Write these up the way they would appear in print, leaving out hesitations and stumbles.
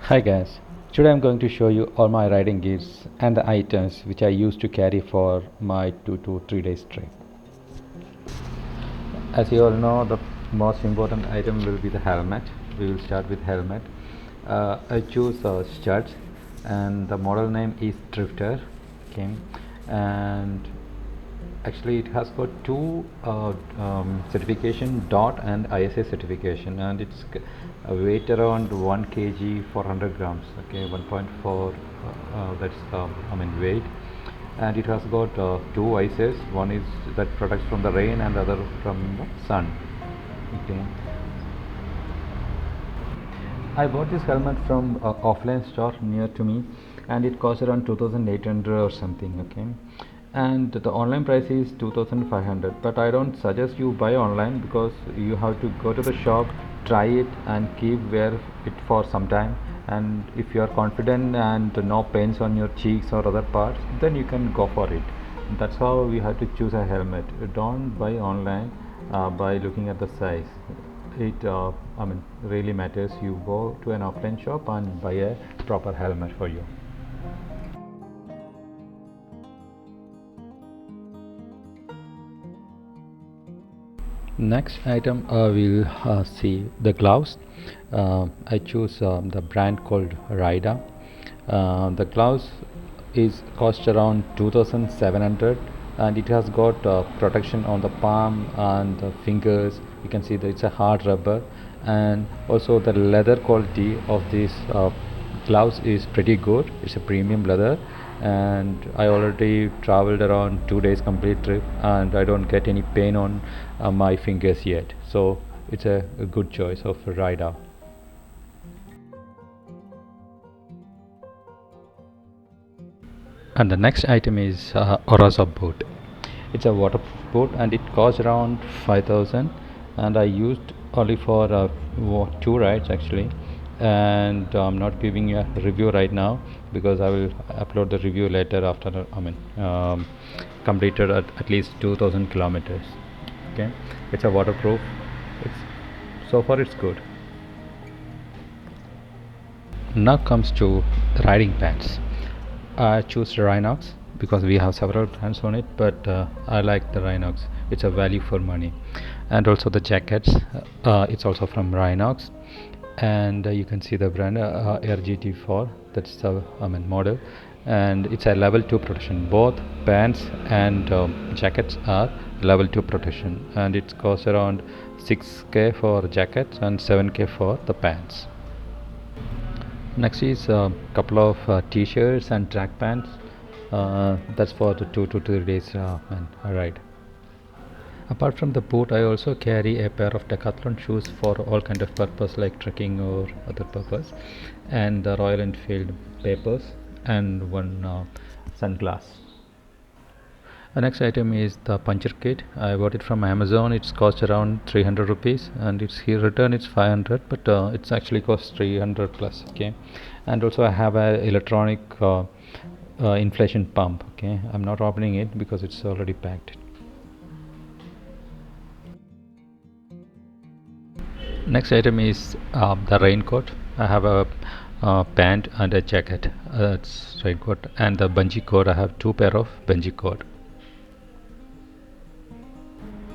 Hi guys, today I'm going to show you all my riding gears and the items which I used to carry for my 2 to 3 days trip. As you all know, the most important item will be the helmet. We will start with helmet. I choose studs and the model name is Drifter. Okay, and actually it has got two certification, DOT and ISI certification, and it's weight around 1 kg 400 grams. Okay, 1.4 that's weight, and it has got two ISIs. One is that protects from the rain and the other from the sun. Okay, I bought this helmet from offline store near to me, and it cost around 2,800 or something. Okay, and the online price is 2,500. But I don't suggest you buy online because you have to go to the shop, try it, and keep wear it for some time. And if you are confident and no pains on your cheeks or other parts, then you can go for it. That's how we have to choose a helmet. Don't buy online by looking at the size. It really matters. You go to an offline shop and buy a proper helmet for you. Next item we'll see the gloves. I choose the brand called Raida. The gloves is cost around 2,700, and it has got protection on the palm and the fingers. You can see that it's a hard rubber, and also the leather quality of these gloves is pretty good. It's a premium leather, and I already traveled around 2 days complete trip, and I don't get any pain on my fingers yet, so it's a good choice of Raida. And the next item is Orazo boot. It's a waterproof boot, and it costs around 5,000, and I used only for two rides actually, and I'm not giving you a review right now because I will upload the review later after completed at least 2,000 kilometers. Okay, it's a waterproof. It's so far it's good. Now comes to riding pants. I choose Rynox because we have several brands on it, but I like the Rynox. It's a value for money. And also the jackets, it's also from Rynox, and you can see the brand RGT4. That's the model, and it's a level 2 protection. Both pants and jackets are level 2 protection, and it costs around 6k for jackets and 7k for the pants. Next is a couple of t-shirts and track pants. That's for the 2 to 3 days ride. Apart from the boot, I also carry a pair of decathlon shoes for all kind of purpose like trekking or other purpose, and the Royal Enfield papers, and one sunglass. The next item is the puncture kit. I bought it from Amazon. It's cost around 300 rupees, and it's here return it's 500, but it's actually cost 300 plus. Okay, and also I have a electronic inflation pump. Okay, I'm not opening it because it's already packed. Next item is the raincoat. I have a pant and a jacket. That's raincoat, and the bungee cord. I have two pair of bungee cord.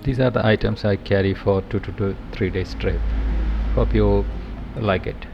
These are the items I carry for 2 to 3 days trip. Hope you like it.